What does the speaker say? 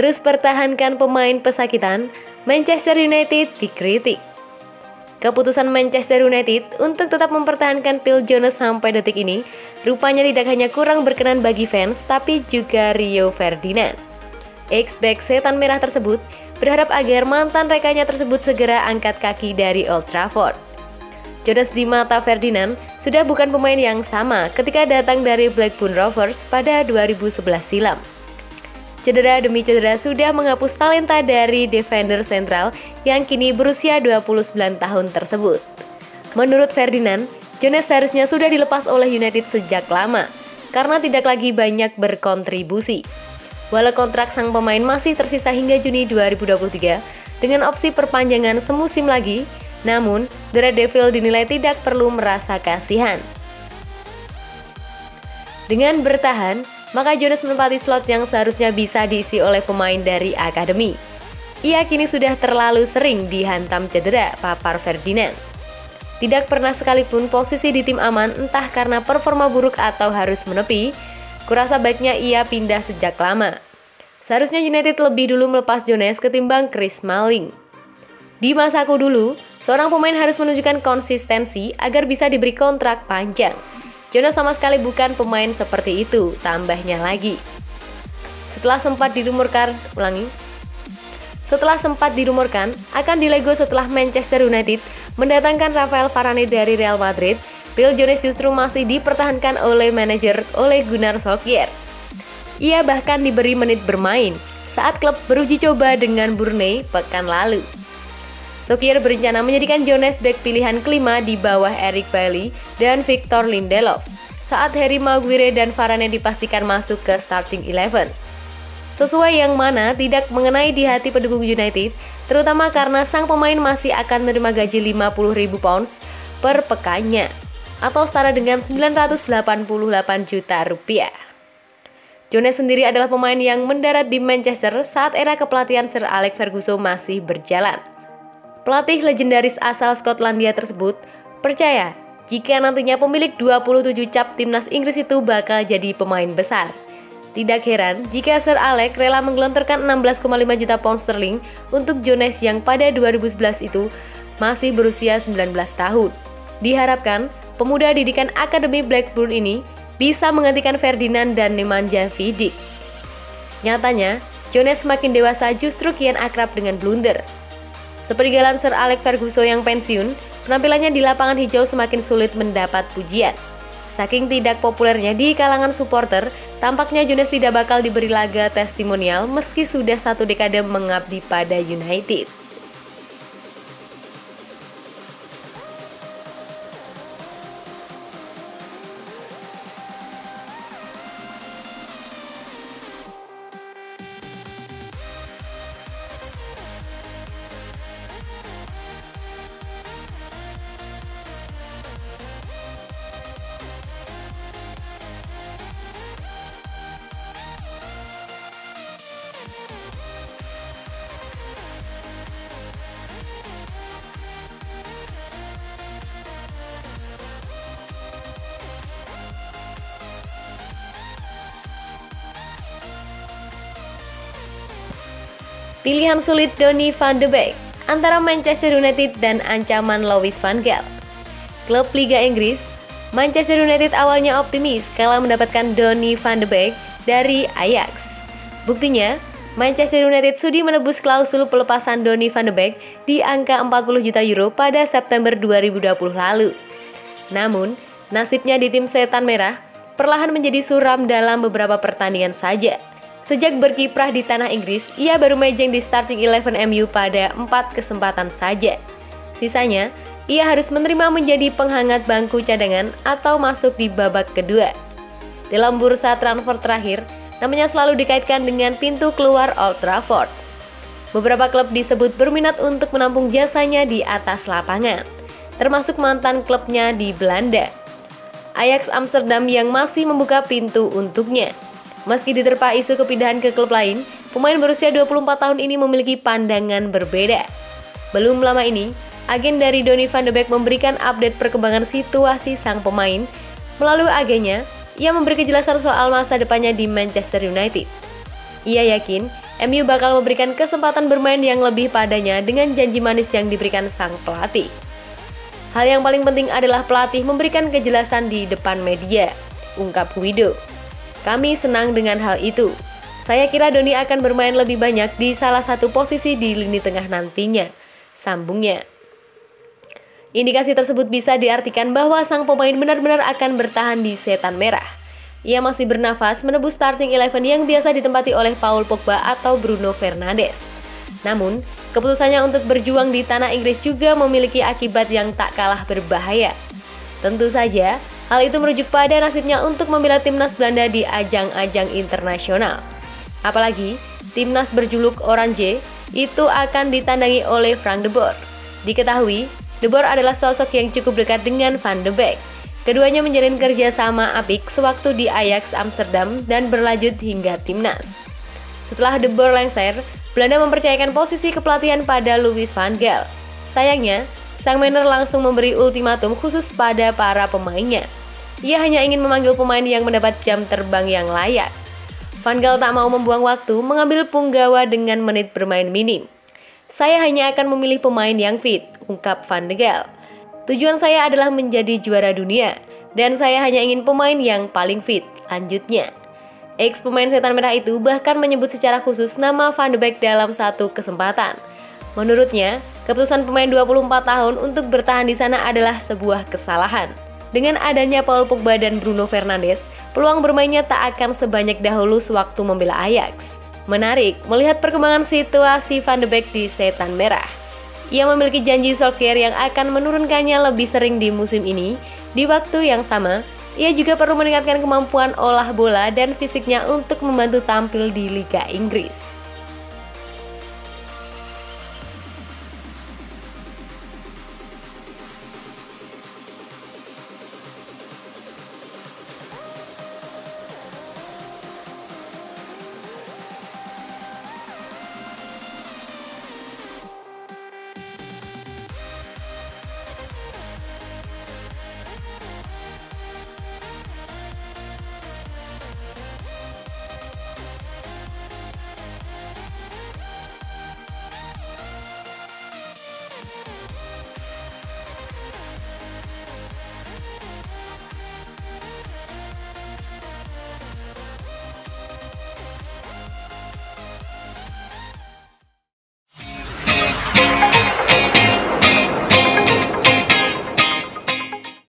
Terus pertahankan pemain pesakitan, Manchester United dikritik. Keputusan Manchester United untuk tetap mempertahankan Phil Jones sampai detik ini rupanya tidak hanya kurang berkenan bagi fans, tapi juga Rio Ferdinand. Ex-back setan merah tersebut berharap agar mantan rekannya tersebut segera angkat kaki dari Old Trafford. Jones di mata Ferdinand sudah bukan pemain yang sama ketika datang dari Blackburn Rovers pada 2011 silam. Cedera demi cedera sudah menghapus talenta dari defender sentral yang kini berusia 29 tahun tersebut. Menurut Ferdinand, Jones seharusnya sudah dilepas oleh United sejak lama karena tidak lagi banyak berkontribusi. Walau kontrak sang pemain masih tersisa hingga Juni 2023 dengan opsi perpanjangan semusim lagi, namun The Red Devil dinilai tidak perlu merasa kasihan. Dengan bertahan, maka Jones menempati slot yang seharusnya bisa diisi oleh pemain dari akademi. Ia kini sudah terlalu sering dihantam cedera, papar Ferdinand. Tidak pernah sekalipun posisi di tim aman, entah karena performa buruk atau harus menepi. Kurasa baiknya ia pindah sejak lama. Seharusnya United lebih dulu melepas Jones ketimbang Chris Smalling. Di masaku dulu, seorang pemain harus menunjukkan konsistensi agar bisa diberi kontrak panjang. Jones sama sekali bukan pemain seperti itu, tambahnya lagi. Setelah sempat dirumorkan akan dilego setelah Manchester United mendatangkan Rafael Varane dari Real Madrid, Phil Jones justru masih dipertahankan oleh manajer Ole Gunnar Solskjaer. Ia bahkan diberi menit bermain saat klub beruji coba dengan Burnley pekan lalu. Solskjaer berencana menjadikan Jones bek pilihan kelima di bawah Eric Bailly dan Victor Lindelof saat Harry Maguire dan Varane dipastikan masuk ke starting 11. Sesuai yang mana tidak mengenai di hati pendukung United, terutama karena sang pemain masih akan menerima gaji 50.000 pounds per pekannya atau setara dengan 988 juta rupiah. Jones sendiri adalah pemain yang mendarat di Manchester saat era kepelatihan Sir Alex Ferguson masih berjalan. Pelatih legendaris asal Skotlandia tersebut percaya jika nantinya pemilik 27 cap timnas Inggris itu bakal jadi pemain besar. Tidak heran jika Sir Alex rela menggelontorkan 16,5 juta pound sterling untuk Jones yang pada 2011 itu masih berusia 19 tahun. Diharapkan pemuda didikan Akademi Blackburn ini bisa menggantikan Ferdinand dan Nemanja Vidic. Nyatanya, Jones semakin dewasa justru kian akrab dengan blunder. Sepeninggalan Sir Alex Ferguson yang pensiun, penampilannya di lapangan hijau semakin sulit mendapat pujian. Saking tidak populernya di kalangan supporter, tampaknya Jones tidak bakal diberi laga testimonial meski sudah 1 dekade mengabdi pada United. Pilihan sulit Donny van de Beek antara Manchester United dan ancaman Louis van Gaal. Klub Liga Inggris, Manchester United awalnya optimis kala mendapatkan Donny van de Beek dari Ajax. Buktinya, Manchester United sudi menebus klausul pelepasan Donny van de Beek di angka 40 juta euro pada September 2020 lalu. Namun, nasibnya di tim setan merah perlahan menjadi suram dalam beberapa pertandingan saja. Sejak berkiprah di tanah Inggris, ia baru mejeng di starting 11 MU pada 4 kesempatan saja. Sisanya, ia harus menerima menjadi penghangat bangku cadangan atau masuk di babak kedua. Dalam bursa transfer terakhir, namanya selalu dikaitkan dengan pintu keluar Old Trafford. Beberapa klub disebut berminat untuk menampung jasanya di atas lapangan, termasuk mantan klubnya di Belanda, Ajax Amsterdam yang masih membuka pintu untuknya. Meski diterpa isu kepindahan ke klub lain, pemain berusia 24 tahun ini memiliki pandangan berbeda. Belum lama ini, agen dari Donny van de Beek memberikan update perkembangan situasi sang pemain. Melalui agennya, ia memberi kejelasan soal masa depannya di Manchester United. Ia yakin MU bakal memberikan kesempatan bermain yang lebih padanya dengan janji manis yang diberikan sang pelatih. Hal yang paling penting adalah pelatih memberikan kejelasan di depan media, ungkap Guido. Kami senang dengan hal itu. Saya kira Doni akan bermain lebih banyak di salah satu posisi di lini tengah nantinya, sambungnya. Indikasi tersebut bisa diartikan bahwa sang pemain benar-benar akan bertahan di setan merah. Ia masih bernafas menebus starting 11 yang biasa ditempati oleh Paul Pogba atau Bruno Fernandes. Namun, keputusannya untuk berjuang di tanah Inggris juga memiliki akibat yang tak kalah berbahaya. Tentu saja, hal itu merujuk pada nasibnya untuk membela timnas Belanda di ajang-ajang internasional. Apalagi, timnas berjuluk Oranje itu akan ditandangi oleh Frank de Boer. Diketahui, de Boer adalah sosok yang cukup dekat dengan Van de Beek. Keduanya menjalin kerjasama apik sewaktu di Ajax Amsterdam dan berlanjut hingga timnas. Setelah de Boer lengser, Belanda mempercayakan posisi kepelatihan pada Louis van Gaal. Sayangnya, sang manajer langsung memberi ultimatum khusus pada para pemainnya. Ia hanya ingin memanggil pemain yang mendapat jam terbang yang layak. Van Gaal tak mau membuang waktu mengambil punggawa dengan menit bermain minim. Saya hanya akan memilih pemain yang fit, ungkap Van de Gaal. Tujuan saya adalah menjadi juara dunia, dan saya hanya ingin pemain yang paling fit, lanjutnya. Ex-pemain setan merah itu bahkan menyebut secara khusus nama Van de Beek dalam satu kesempatan. Menurutnya, keputusan pemain 24 tahun untuk bertahan di sana adalah sebuah kesalahan. Dengan adanya Paul Pogba dan Bruno Fernandes, peluang bermainnya tak akan sebanyak dahulu sewaktu membela Ajax. Menarik melihat perkembangan situasi Van de Beek di setan merah. Ia memiliki janji Solskjaer yang akan menurunkannya lebih sering di musim ini. Di waktu yang sama, ia juga perlu meningkatkan kemampuan olah bola dan fisiknya untuk membantu tampil di Liga Inggris.